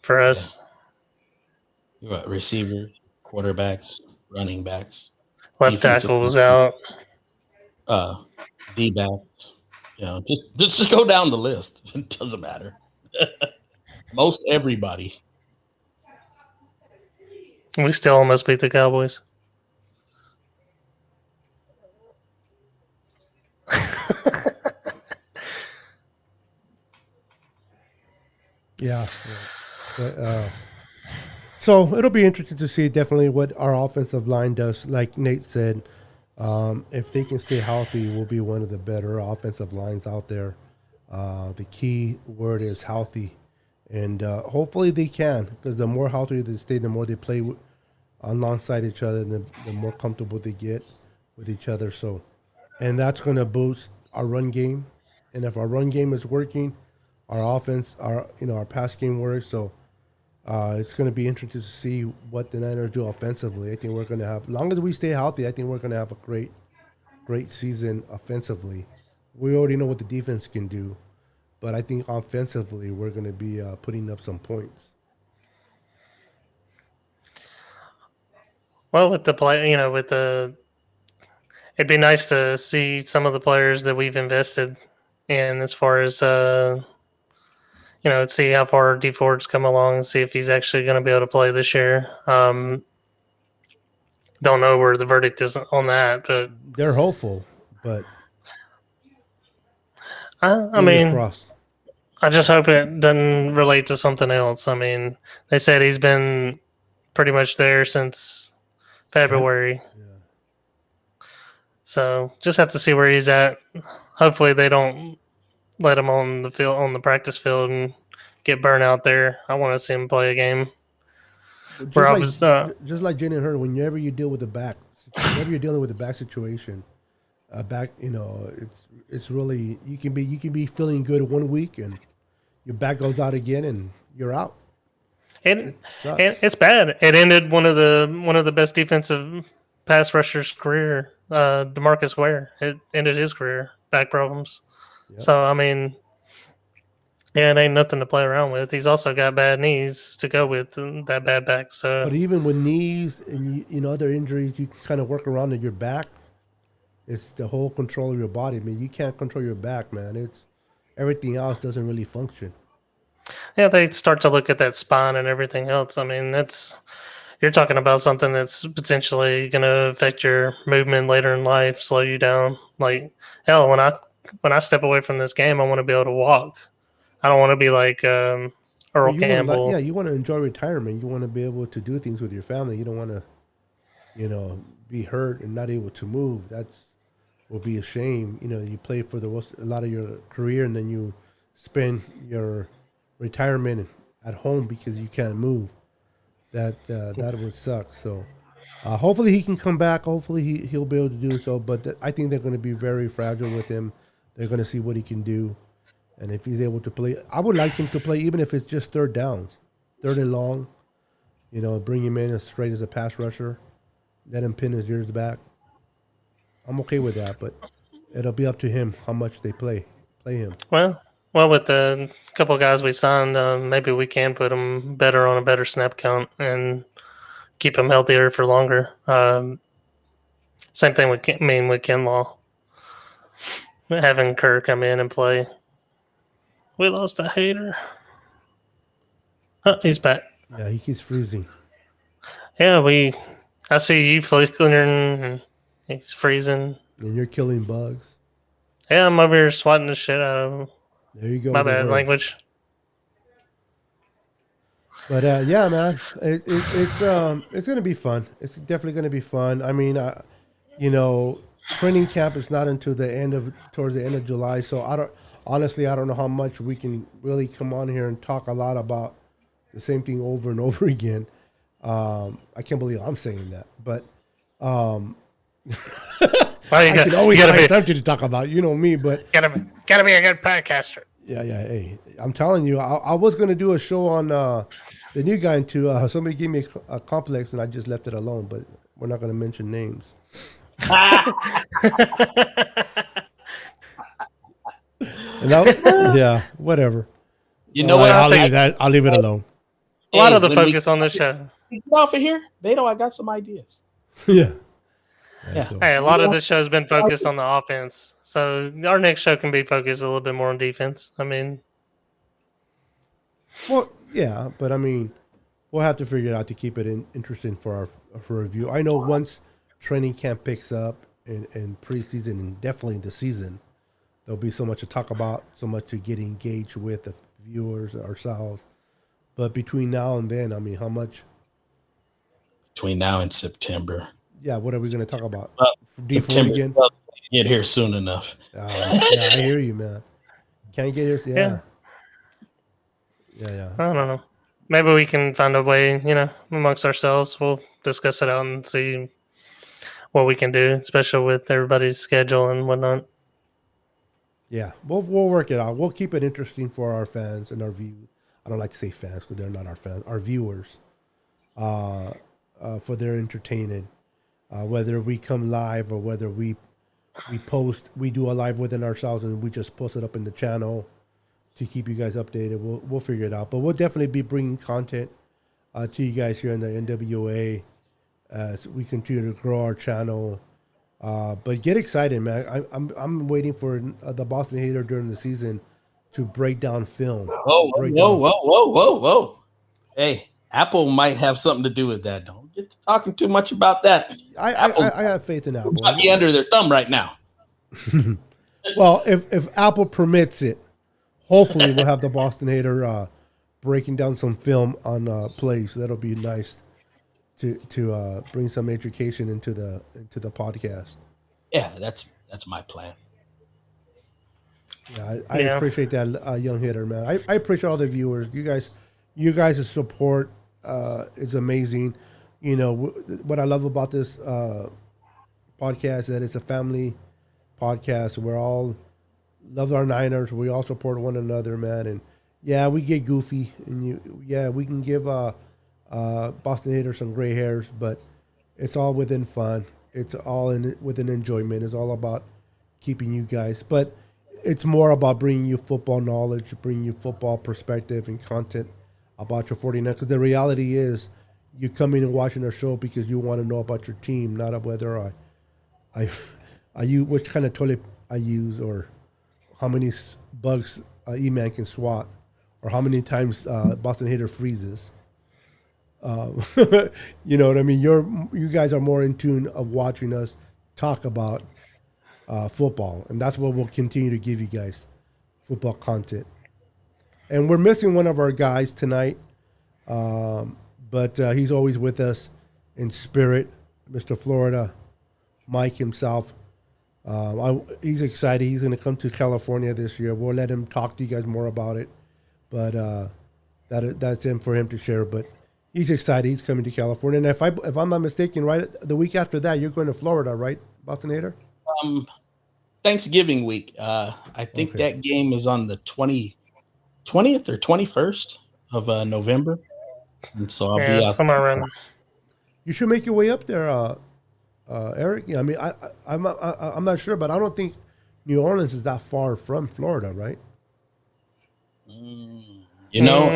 for us. You're right, receivers, quarterbacks, running backs, Left tackle was out. D backs. You know, just go down the list. It doesn't matter. Most everybody. We still almost beat the Cowboys. Yeah. But, so it'll be interesting to see definitely what our offensive line does. Like Nate said, if they can stay healthy, we'll be one of the better offensive lines out there. The key word is healthy. And hopefully they can, because the more healthy they stay, the more they play alongside each other, and the more comfortable they get with each other. So, and that's going to boost our run game. And if our run game is working, our offense, our pass game works. So it's going to be interesting to see what the Niners do offensively. I think we're going to have, as long as we stay healthy, I think we're going to have a great season offensively. We already know what the defense can do, but I think offensively we're going to be putting up some points. Well, with the play, it'd be nice to see some of the players that we've invested in, as far as see how far D Ford's come along and see if he's actually going to be able to play this year. Don't know where the verdict is on that, but they're hopeful. But I mean, crossed. I just hope it doesn't relate to something else. I mean, they said he's been pretty much there since February. Yeah. So just have to see where he's at. Hopefully they don't let him on the field, on the practice field, and get burnt out there. I want to see him play a game. Just like Jalen Hurd, whenever you deal with the back, whenever you're dealing with the back situation, it's really you can be feeling good 1 week and your back goes out again and you're out. It's bad. It ended one of the best defensive pass rushers' career, DeMarcus Ware. It ended his career, back problems. Yep. So I mean, yeah, it ain't nothing to play around with. He's also got bad knees to go with that bad back. So, but even with knees and other injuries, you can kind of work around at your back. It's the whole control of your body. I mean, you can't control your back, man. It's everything else doesn't really function. Yeah, they start to look at that spine and everything else. I mean, you're talking about something that's potentially going to affect your movement later in life, slow you down. Like hell, when I step away from this game, I want to be able to walk. I don't want to be like Earl You want to Campbell. you want to enjoy retirement. You want to be able to do things with your family. You don't want to, be hurt and not able to move. That's will be a shame. You play for a lot of your career, and then you spend your retirement at home because you can't move. That would suck. So hopefully he can come back. Hopefully he'll be able to do so. But I think they're going to be very fragile with him. They're going to see what he can do, and if he's able to play, I would like him to play even if it's just third downs, third and long. Bring him in as straight as a pass rusher. Let him pin his ears back. I'm okay with that, but it'll be up to him how much they play him. Well, with the couple of guys we signed, maybe we can put them better on a better snap count and keep them healthier for longer. Same thing with with Kinlaw, having Kerr come in and play. We lost a hater. Oh, he's back. Yeah, he keeps freezing. Yeah, I see you flickering and he's freezing. And you're killing bugs. Yeah, I'm over here swatting the shit out of him. There you go. My with the bad words. language. But yeah, man, it's gonna be fun. It's definitely gonna be fun. I mean, training camp is not until towards the end of July. So I don't know how much we can really come on here and talk a lot about the same thing over and over again. I can't believe I'm saying that, but I can always find something to talk about. You know me, but gotta be a good podcaster. Yeah. Hey, I'm telling you, I was going to do a show on the new guy into somebody gave me a complex and I just left it alone, but we're not going to mention names. Yeah, whatever. You know what? I'll leave it alone. A lot of the focus on the show. Get off of here, Beto. I got some ideas. Yeah. So. Hey, a lot of the show has been focused on the offense, so our next show can be focused a little bit more on defense. I mean, well, yeah, but I mean, we'll have to figure it out to keep it interesting for review. I know once training camp picks up and preseason and definitely the season, there'll be so much to talk about, so much to get engaged with the viewers ourselves. But between now and then, I mean, how much? Between now and September. Yeah, what are we going to talk about? D4 again? Get here soon enough. Yeah, I hear you, man. Can't get here. Yeah. I don't know. Maybe we can find a way, amongst ourselves. We'll discuss it out and see what we can do, especially with everybody's schedule and whatnot. Yeah, we'll work it out. We'll keep it interesting for our fans and our viewers. I don't like to say fans because they're not our fans. Our viewers, for their entertaining. Whether we come live or whether we do a live within ourselves and we just post it up in the channel to keep you guys updated. We'll figure it out. But we'll definitely be bringing content to you guys here in the N.W.A. as we continue to grow our channel. But get excited, man! I'm waiting for the Boston Hater during the season to break down film. Whoa! Hey, Apple might have something to do with that. Don't get to talking too much about that. I have faith in Apple. Might be under their thumb right now. Well, if Apple permits it, hopefully we'll have the Boston Hater breaking down some film on plays. So that'll be nice to bring some education into the podcast. Yeah, that's my plan. Yeah, I appreciate that, young hitter, man. I appreciate all the viewers. You guys' support is amazing. What I love about this podcast is that it's a family podcast. We're all love our Niners. We all support one another, man. And yeah, we get goofy, and we can give Boston Hater some gray hairs, but it's all within fun. It's all within enjoyment. It's all about keeping you guys, but it's more about bringing you football knowledge, bringing you football perspective and content about your 49. Because the reality is, you come in and watching our show because you want to know about your team, not whether I use which kind of toilet I use or how many bugs E-Man can swat or how many times Boston Hater freezes. You know what I mean? You guys are more in tune of watching us talk about football, and that's what we'll continue to give you guys, football content. And we're missing one of our guys tonight, but he's always with us in spirit, Mr. Florida, Mike himself. He's excited. He's going to come to California this year. We'll let him talk to you guys more about it, but that's him for him to share. But he's excited. He's coming to California, and if I'm not mistaken, right the week after that, you're going to Florida, right, Bostonator? Thanksgiving week. I think that game is on the 20th or 21st of November, and so I'll be out somewhere around. You should make your way up there, Eric. Yeah, I mean, I'm not sure, but I don't think New Orleans is that far from Florida, right? You know,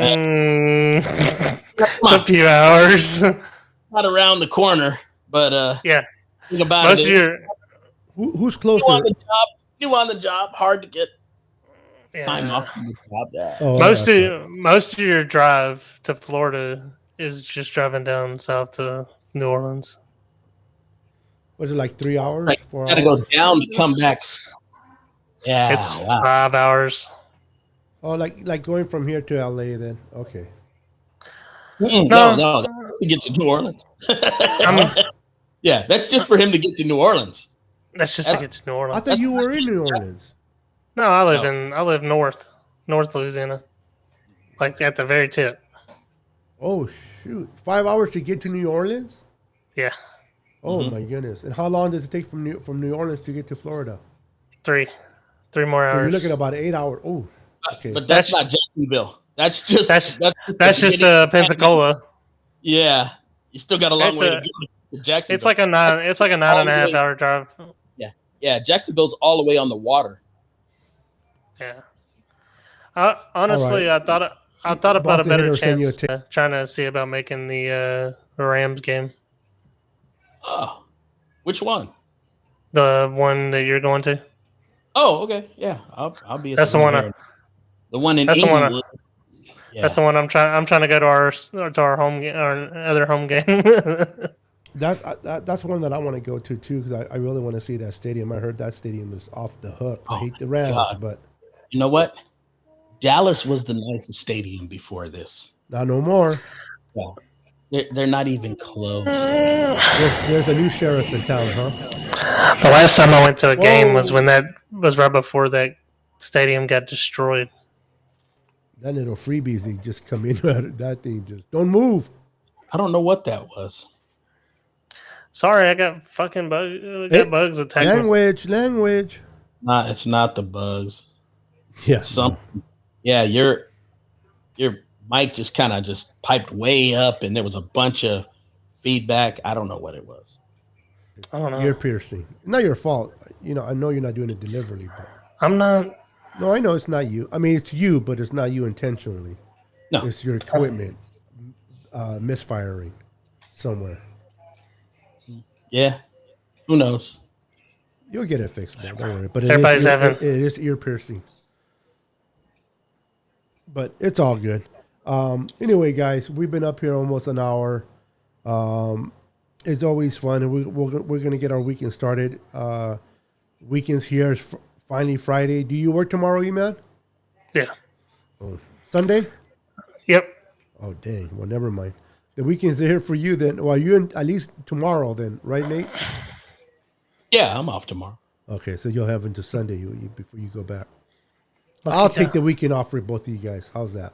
it's a few hours. Not around the corner, but yeah. Think about it. Who's closer? New on the job, hard to get time off from the job. Most of your drive to Florida is just driving down south to New Orleans. Was it like 3 hours? Right. 4 hours? Got to go down to come back. Yeah, it's 5 hours. Oh, like going from here to LA then? Okay. No, to get to New Orleans. Yeah, that's just for him to get to New Orleans. That's just to get to New Orleans. I thought you were in New Orleans. No, I live north Louisiana, like at the very tip. Oh shoot! 5 hours to get to New Orleans? Yeah. Oh my goodness! And how long does it take from New Orleans to get to Florida? 3 more hours. So you're looking at about 8 hours. Oh, okay. But that's not Jacksonville. That's just Pensacola. Yeah, you still got a long way to go to Jacksonville. It's like a 9.5 hour drive. Yeah. Jacksonville's all the way on the water. Yeah. Honestly, right. I thought about a better chance trying to see about making the Rams game. Oh, which one? The one that you're going to. Oh, okay. Yeah, I'll be. That's the one. The one in Englewood. That's the one I'm trying to go to our home game, our other home game. That's one that I want to go to too, because I really want to see that stadium. I heard that stadium is off the hook. I hate the Rams, but you know what? Dallas was the nicest stadium before this. Not no more. Yeah. They're not even close. There's a new sheriff in town, huh? The last time I went to a game was when that was right before that stadium got destroyed. That little freebies, they just come in. That thing just don't move. I don't know what that was. Sorry, I got fucking bugs attacking me. Language. Nah, it's not the bugs. Yeah. Yeah, your mic just kind of just piped way up, and there was a bunch of feedback. I don't know what it was. I don't know. Ear piercing. Not your fault. You know, I know you're not doing it deliberately, but I'm not. No, I know it's not you. I mean, it's you, but it's not you intentionally. No, it's your equipment misfiring somewhere. Yeah, who knows? You'll get it fixed, bro. Don't worry. But it is ear piercing. But it's all good. Anyway, guys, we've been up here almost an hour. It's always fun, and we're gonna get our weekend started. Weekends here is finally Friday. Do you work tomorrow, E-Man? Yeah. Oh, Sunday? Yep. Oh, dang. Well, never mind. The weekends are here for you then. Well, you at least tomorrow then, right, Nate? Yeah, I'm off tomorrow. Okay, so you'll have until Sunday before you go back. I'll take the weekend off for both of you guys. How's that?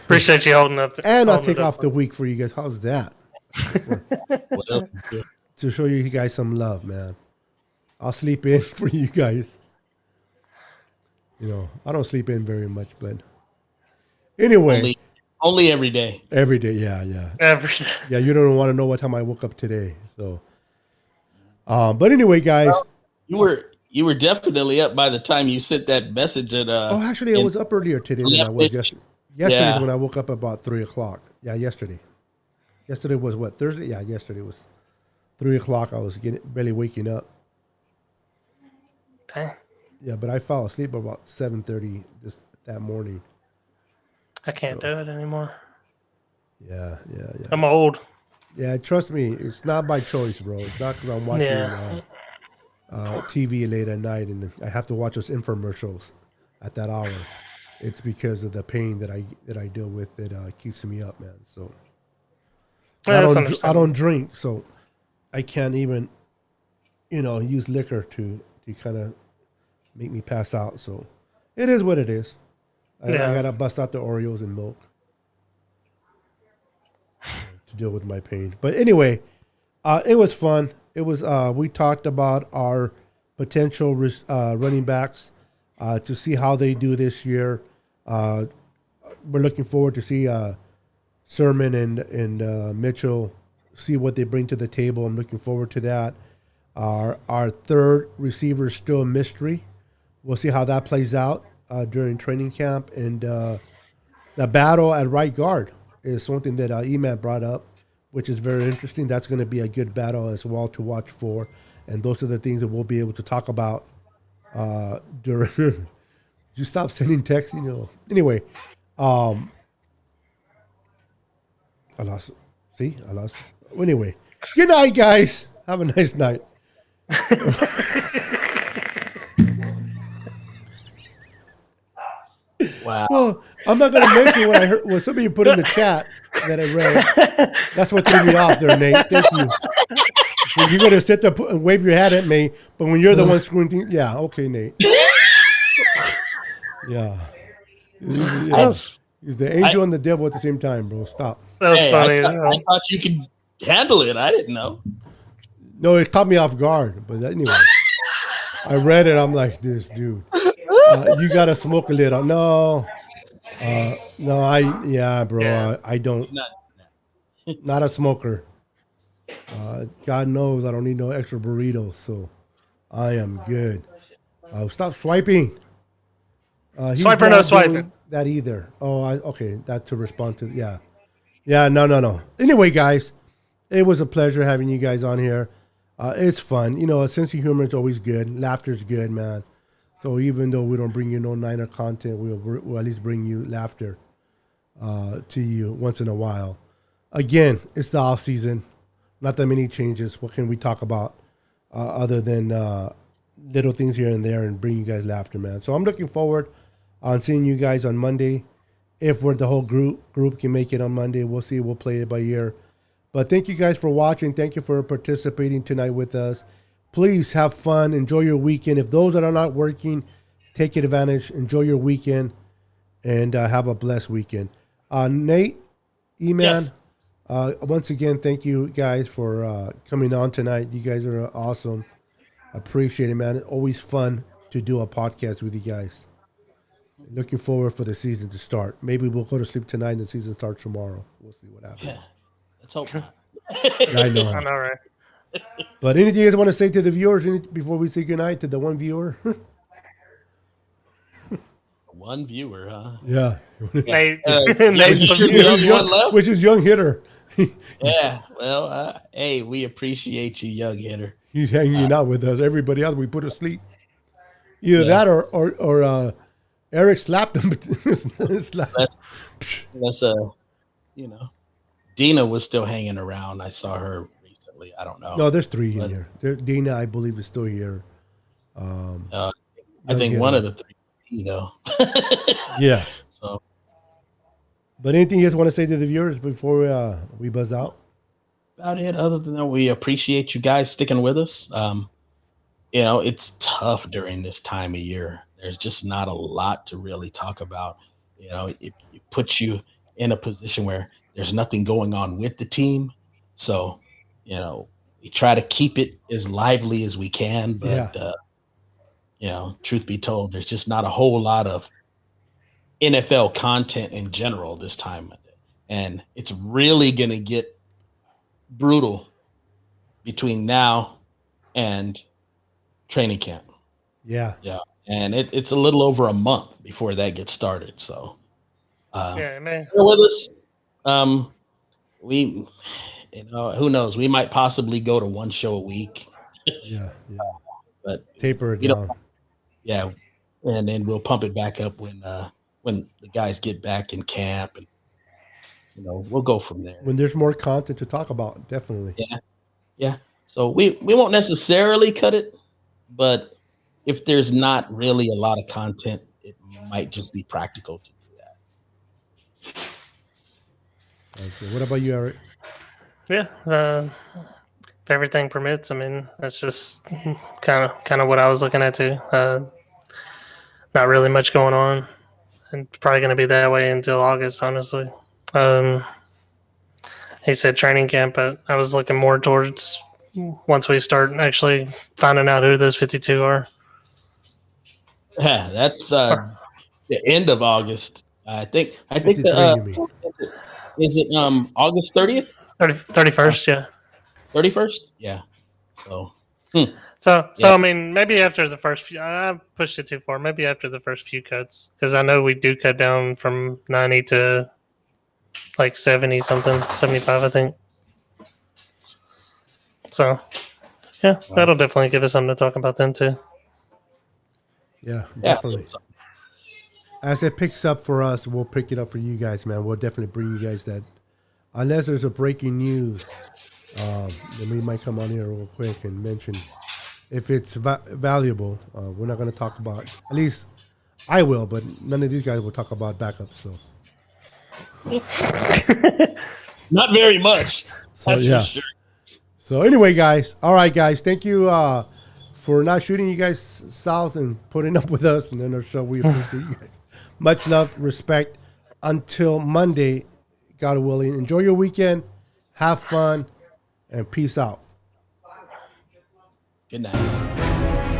Appreciate you holding up. And I'll take off the week for you guys. How's that? What else? To show you guys some love, man. I'll sleep in for you guys. You know, I don't sleep in very much, but anyway. Only every day. Every day, yeah. Every day. Yeah, you don't want to know what time I woke up today. So, but anyway, guys. Well, you were definitely up by the time you sent that message at actually I was up earlier today than I was yesterday. Yesterday is when I woke up about 3:00. Yeah, yesterday. Yesterday was what, Thursday? Yeah, yesterday was 3:00. I was barely waking up. Okay. Yeah, but I fell asleep about 7:30 that morning. I can't do it anymore. Yeah. I'm old. Yeah, trust me, it's not by choice, bro. It's not because I'm watching TV late at night, and I have to watch those infomercials at that hour. It's because of the pain that I deal with that keeps me up, man. So Yeah, that's I understandable. don't drink, so I can't even use liquor to kind of make me pass out. So it is what it is. I Yeah. gotta bust out the Oreos and milk to deal with my pain. But anyway, it was fun. It was. We talked about our potential running backs to see how they do this year. Uh, we're looking forward to see Sermon and Mitchell see what they bring to the table. I'm looking forward to that. Our third receiver is still a mystery. We'll see how that plays out during training camp. And the battle at right guard is something that Eman brought up, which is very interesting. That's going to be a good battle as well to watch for. And those are the things that we'll be able to talk about during. You stop sending texts, Anyway, um, I lost. See, I lost. Anyway, good night, guys. Have a nice night. Wow. Well, I'm not going to mention what I heard. What somebody put in the chat that I read. That's what threw me off there, Nate. Thank you. So you're going to sit there and wave your hat at me, but when you're the one screwing things, yeah, okay, Nate. Yeah. That's- He's the angel and the devil at the same time, bro. Stop. That was Hey, funny. I thought you could handle it. I didn't know. No, it caught me off guard. But anyway, I read it. I'm like, this dude. You got to smoke a little. No. No, yeah, bro. Yeah. I don't. It's not. Not a smoker. God knows I don't need no extra burritos, so I am good. Stop swiping. He's Swiper, not no doing swiping. That either. Oh, okay. That to respond to. Yeah. No. Anyway, guys, it was a pleasure having you guys on here. It's fun. A sense of humor is always good. Laughter's good, man. So even though we don't bring you no Niner content, we'll at least bring you laughter to you once in a while. Again, it's the off season. Not that many changes. What can we talk about other than little things here and there and bring you guys laughter, man? So I'm looking forward on seeing you guys on Monday. If the whole group can make it on Monday, we'll see. We'll play it by ear. But thank you guys for watching. Thank you for participating tonight with us. Please have fun. Enjoy your weekend. If those that are not working, take advantage. Enjoy your weekend and have a blessed weekend. Nate, E-Man, Yes. once again, thank you guys for coming on tonight. You guys are awesome. Appreciate it, man. It's always fun to do a podcast with you guys. Looking forward for the season to start. Maybe we'll go to sleep tonight and the season starts tomorrow. We'll see what happens. Yeah. Let's hope not. I know. I know, right? But anything you guys want to say to the viewers before we say goodnight to the one viewer? One viewer, huh? Yeah. Nate, Yeah, Nate's you the sure viewer. the only one left? Which is young hitter. Yeah. Well, hey, we appreciate you, young hitter. He's hanging out with us. Everybody else we put to sleep. Either Yeah. that or Eric slapped him. Slapped. Let's Dina was still hanging around. I saw her recently. I don't know. No, there's three in But- here. Dina, I believe, is still here. I young think hitter. one of the three, though. Yeah. So But anything you guys want to say to the viewers before we buzz out? about it. Other than that, we appreciate you guys sticking with us. It's tough during this time of year. There's just not a lot to really talk about. It puts you in a position where there's nothing going on with the team. So, we try to keep it as lively as we can. But, truth be told, there's just not a whole lot of NFL content in general this time. And it's really going to get brutal between now and training camp. Yeah. And it's a little over a month before that gets started. So, Yeah, man. bear with us. We, who knows? We might possibly go to one show a week, Yeah. but Taper it You know, down. yeah, and then we'll pump it back up when the guys get back in camp, and we'll go from there. When there's more content to talk about, definitely. Yeah. So we won't necessarily cut it but if there's not really a lot of content, it might just be practical to do that. Okay. What about you, Eric? Yeah, if everything permits, I mean, that's just kind of what I was looking at too. Not really much going on, and it's probably going to be that way until August, honestly. Um, he said training camp, but I was looking more towards once we start actually finding out who those 52 are. Yeah, that's the end of August. I think 53, you mean? is it August 30th? 31st, yeah. 31st? Yeah. So So Yeah. I mean, maybe after the first few, I pushed it too far. Maybe after the first few cuts, because I know we do cut down from 90 to like 70 something, 75, I think. So yeah, that'll definitely give us something to talk about then too. Yeah, yeah. definitely. As it picks up for us, we'll pick it up for you guys, man. We'll definitely bring you guys that. Unless there's a breaking news, then we might come on here real quick and mention if it's valuable. We're not going to talk about. At least I will, but none of these guys will talk about backups. So, Not very much. That's yeah. for sure. So anyway, guys. All right, guys. Thank you for not shooting you guys south and putting up with us and then our show. We appreciate you guys. Much love, respect. Until Monday, God willing. Enjoy your weekend. Have fun. And peace out. Good night.